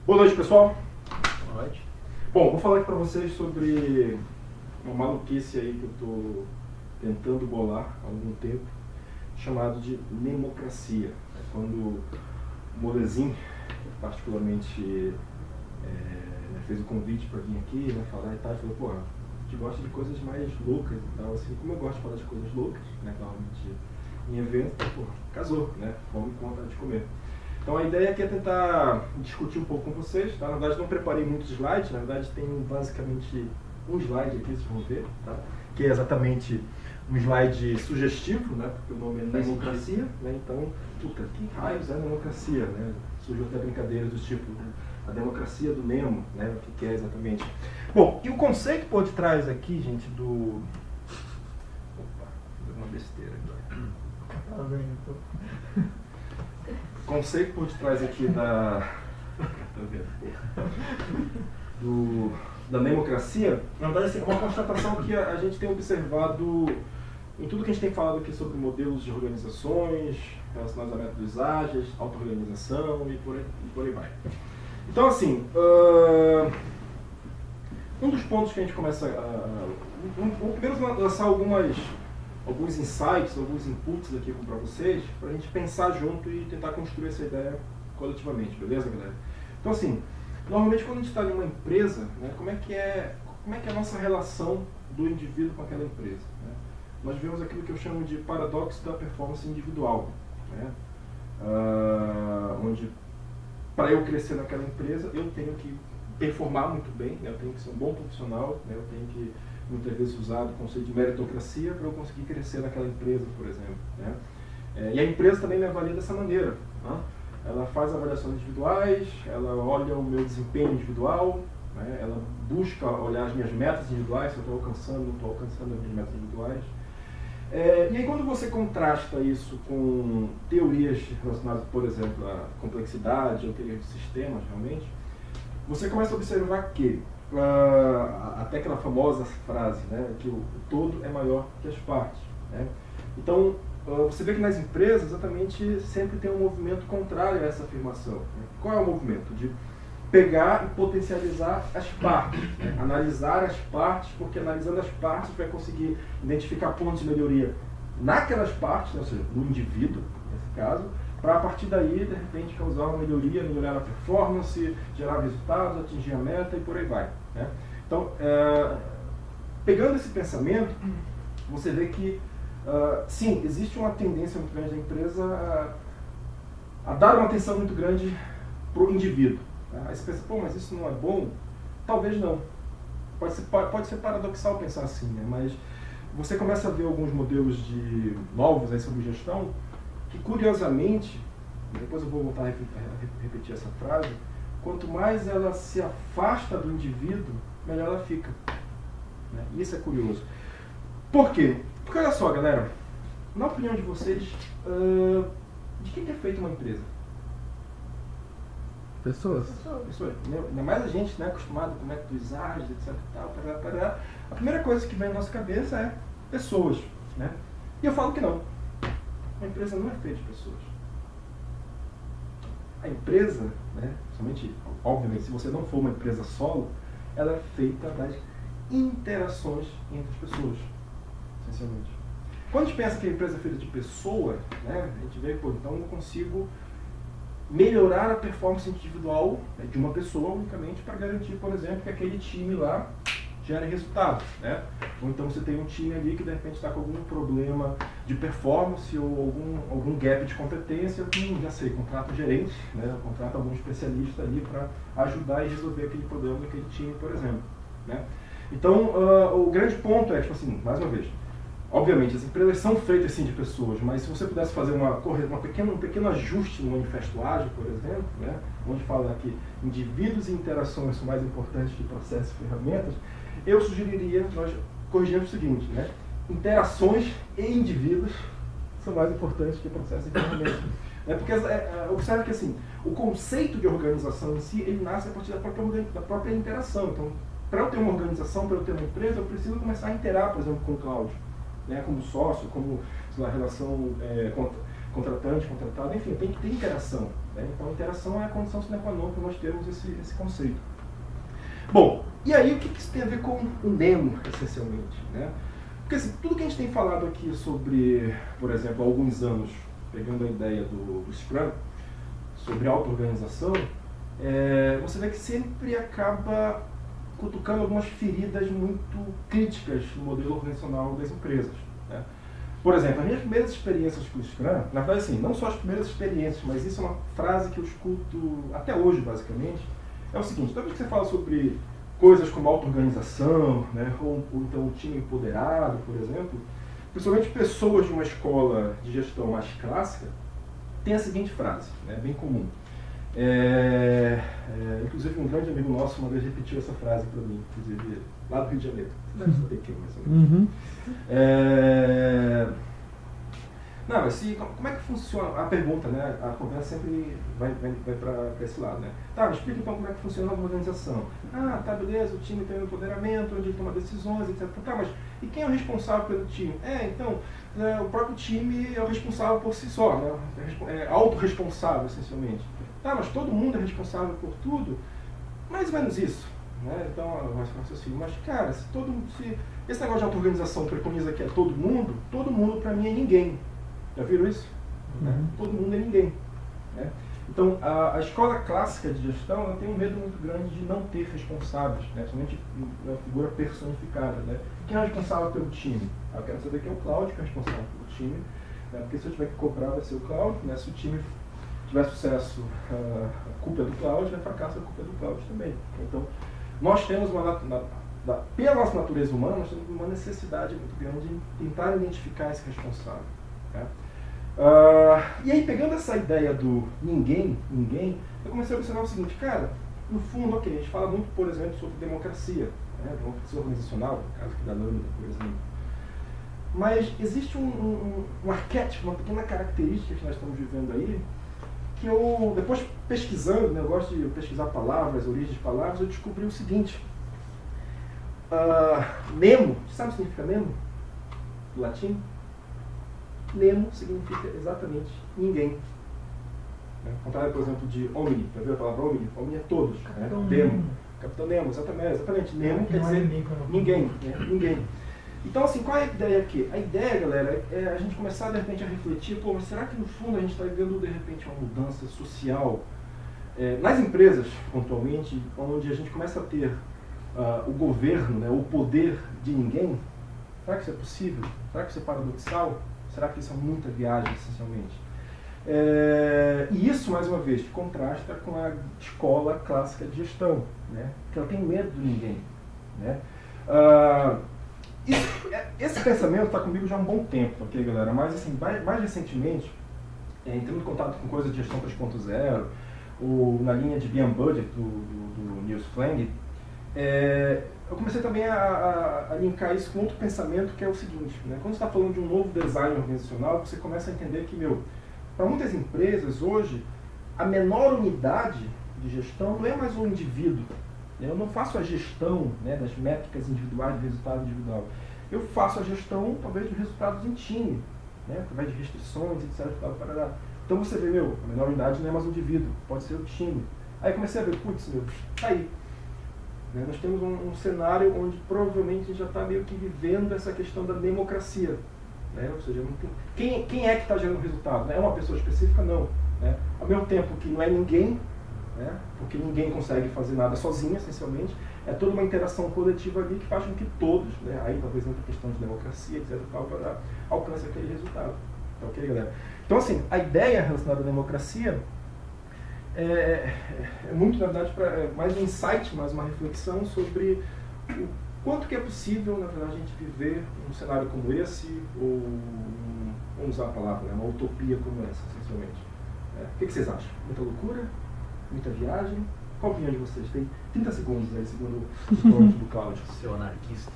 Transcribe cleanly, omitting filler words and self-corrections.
Boa noite, pessoal. Boa noite. Bom, vou falar aqui para vocês sobre uma maluquice aí que eu estou tentando bolar há algum tempo, chamado de nemocracia. É quando o Molezin, particularmente, fez o convite para vir aqui, né, falar e tal, e falou, pô, a gente gosta de coisas mais loucas e tal, assim, como eu gosto de falar de coisas loucas, né, normalmente em eventos, pô, casou, né, fome com vontade de comer. Então a ideia aqui é tentar discutir um pouco com vocês, tá? Na verdade não preparei muitos slides, na verdade tem basicamente um slide aqui, vocês vão ver, tá? Que é exatamente um slide sugestivo, né? Porque o nome é democracia, né? Então, puta, que raios é democracia, né? Surgiu até brincadeiras do tipo, a democracia do Nemo, né? O que é exatamente. Bom, e o conceito por detrás aqui, gente, do... Opa, deu uma besteira agora. Tá vendo, então. O conceito por detrás aqui da democracia, na verdade, assim, é uma constatação que a gente tem observado em tudo que a gente tem falado aqui sobre modelos de organizações, relacionados a métodos ágeis, auto-organização e por aí vai. Então, assim, um dos pontos que a gente começa vamos primeiro lançar alguns insights, alguns inputs aqui para vocês, para a gente pensar junto e tentar construir essa ideia coletivamente, beleza, galera? Então, assim, normalmente quando a gente está em uma empresa, né, como é que é a nossa relação do indivíduo com aquela empresa? Né? Nós vemos aquilo que eu chamo de paradoxo da performance individual, né? Onde, para eu crescer naquela empresa, eu tenho que performar muito bem, né? Eu tenho que ser um bom profissional, né? Eu tenho que muitas vezes usado o conceito de meritocracia para eu conseguir crescer naquela empresa, por exemplo. Né? E a empresa também me avalia dessa maneira. Né? Ela faz avaliações individuais, ela olha o meu desempenho individual, né? Ela busca olhar as minhas metas individuais, se eu estou alcançando ou não estou alcançando as minhas metas individuais. E aí quando você contrasta isso com teorias relacionadas, por exemplo, à complexidade, ou teorias de sistemas, realmente, você começa a observar que até aquela famosa frase, né, que o todo é maior que as partes. Né? Então, você vê que nas empresas, exatamente, sempre tem um movimento contrário a essa afirmação. Né? Qual é o movimento? De pegar e potencializar as partes, né? Analisar as partes, porque analisando as partes vai conseguir identificar pontos de melhoria naquelas partes, né? Ou seja, no indivíduo, nesse caso, para a partir daí, de repente, causar uma melhoria, melhorar a performance, gerar resultados, atingir a meta e por aí vai. Né? Então, pegando esse pensamento, você vê que, sim, existe uma tendência muito grande da empresa a dar uma atenção muito grande para o indivíduo. Tá? Aí você pensa, pô, mas isso não é bom? Talvez não. Pode ser paradoxal pensar assim, né? Mas você começa a ver alguns modelos novos aí sobre gestão, que curiosamente, depois eu vou voltar a repetir essa frase, quanto mais ela se afasta do indivíduo, melhor ela fica. Né? Isso é curioso. Por quê? Porque olha só, galera, na opinião de vocês, de quem é feita uma empresa? Pessoas. Pessoas. Ainda mais a gente, né, acostumado com métodos ágeis, etc. Tal, a primeira coisa que vem na nossa cabeça é pessoas. Né? E eu falo que não. A empresa não é feita de pessoas. A empresa, né, somente, obviamente, se você não for uma empresa solo, ela é feita das interações entre as pessoas, essencialmente. Quando a gente pensa que a empresa é feita de pessoa, né, a gente vê, pô, então eu consigo melhorar a performance individual, né, de uma pessoa unicamente para garantir, por exemplo, que aquele time lá gere resultados, né? Ou então você tem um time ali que de repente está com algum problema de performance ou algum gap de competência, já sei, contrata um gerente, né? Contrata algum especialista ali para ajudar e resolver aquele problema daquele time, por exemplo, né? Então, o grande ponto é, tipo assim, mais uma vez, obviamente as empresas são feitas sim de pessoas, mas se você pudesse fazer um pequeno ajuste no manifesto ágil, por exemplo, né? Onde fala que indivíduos e interações são mais importantes que processos e ferramentas, eu sugeriria nós corrigirmos o seguinte, né? Interações e indivíduos são mais importantes que processos e ferramentas. Né? Porque observe que assim, o conceito de organização em si, ele nasce a partir da própria interação. Então, para eu ter uma organização, para eu ter uma empresa, eu preciso começar a interar, por exemplo, com o Cláudio, né? Como sócio, como, sei lá, relação contratante, contratado, enfim, tem que ter interação. Né? Então, interação é a condição sine qua non para nós termos esse conceito. Bom, e aí o que isso tem a ver com o Nemo, essencialmente? Né? Porque assim, tudo que a gente tem falado aqui sobre, por exemplo, há alguns anos, pegando a ideia do Scrum, sobre auto-organização, você vê que sempre acaba cutucando algumas feridas muito críticas no modelo organizacional das empresas. Né? Por exemplo, as minhas primeiras experiências com o Scrum, na verdade, assim, não só as primeiras experiências, mas isso é uma frase que eu escuto até hoje, basicamente, é o seguinte: toda vez que você fala sobre coisas como auto-organização, né, ou então um time empoderado, por exemplo, principalmente pessoas de uma escola de gestão mais clássica, tem a seguinte frase, né, bem comum. Inclusive um grande amigo nosso uma vez repetiu essa frase para mim, inclusive lá do Rio de Janeiro. Você deve saber quem, mais ou menos. Não, mas como é que funciona? A pergunta, né? A conversa sempre vai para esse lado, né? Tá, me explica então como é que funciona uma organização. Ah, tá, beleza, o time tem um empoderamento, onde ele toma decisões, etc. Tá, mas e quem é o responsável pelo time? Então, o próprio time é o responsável por si só, né? É autorresponsável, essencialmente. Tá, mas todo mundo é responsável por tudo? Mais ou menos isso. Né? Então, mas cara, se esse negócio de auto-organização preconiza que é todo mundo para mim é ninguém. Já viram isso? Né? Todo mundo é ninguém. Né? Então, a escola clássica de gestão ela tem um medo muito grande de não ter responsáveis, né? Somente uma figura personificada. Né? Quem é responsável pelo time? Eu quero saber quem é o Cláudio, que é responsável pelo time, né? Porque se eu tiver que cobrar, vai ser o Cláudio. Né? Se o time tiver sucesso, a culpa é do Cláudio, né? Fracasso, a culpa é do Cláudio também. Então, nós temos pela nossa natureza humana, nós temos uma necessidade muito grande de tentar identificar esse responsável. Né? E aí, pegando essa ideia do ninguém, eu comecei a observar o seguinte: cara, no fundo, ok, a gente fala muito, por exemplo, sobre democracia, né? Democracia organizacional, no caso aqui da Lambda, por exemplo. Mas existe um arquétipo, uma pequena característica que nós estamos vivendo aí, que eu, depois pesquisando, né, eu gosto de pesquisar palavras, origens de palavras, eu descobri o seguinte: Nemo, sabe o que significa Nemo? Do latim? Nemo significa exatamente ninguém. Ao contrário, por exemplo, de omni. Já viu a palavra omni? Omni é todos. Capitão Nemo. Capitão Nemo, exatamente. Nemo quer dizer ninguém. Né? Ninguém. Então, assim, qual é a ideia aqui? A ideia, galera, é a gente começar, de repente, a refletir, mas será que, no fundo, a gente está vivendo, de repente, uma mudança social nas empresas, pontualmente, onde a gente começa a ter o governo, né, o poder de ninguém? Será que isso é possível? Será que isso é paradoxal? Será que isso é muita viagem, essencialmente? E isso, mais uma vez, contrasta com a escola clássica de gestão, né? Que ela tem medo de ninguém. Né? Esse pensamento está comigo já há um bom tempo, ok, galera? Mas, assim, mais recentemente, entrando em contato com coisas de gestão 3.0, ou na linha de Beyond Budget do Niels Flang, eu comecei também a linkar isso com outro pensamento, que é o seguinte, né? Quando você está falando de um novo design organizacional, você começa a entender que, para muitas empresas hoje, a menor unidade de gestão não é mais um indivíduo. Eu não faço a gestão, né, das métricas individuais, do resultado individual. Eu faço a gestão, talvez, dos resultados em time, né, através de restrições, etc. Então você vê, a menor unidade não é mais um indivíduo, pode ser o time. Aí eu comecei a ver, tá aí. Né, nós temos um cenário onde provavelmente a gente já está meio que vivendo essa questão da democracia. Né? Ou seja, quem é que está gerando o resultado? Né? É uma pessoa específica? Não. Né? Ao mesmo tempo que não é ninguém, né? Porque ninguém consegue fazer nada sozinho, essencialmente, é toda uma interação coletiva ali que faz com que todos, né? Aí talvez entre a questão de democracia, etc., alcance aquele resultado. Tá ok, galera? Então, assim, a ideia relacionada à democracia é muito, na verdade, mais um insight, mais uma reflexão sobre o quanto que é possível, na verdade, a gente viver um cenário como esse, ou, vamos usar a palavra, né, uma utopia como essa, essencialmente. O que vocês acham? Muita loucura? Muita viagem? Qual a opinião de vocês? Tem 30 segundos aí, segundo o prompt do Cláudio. Seu anarquista.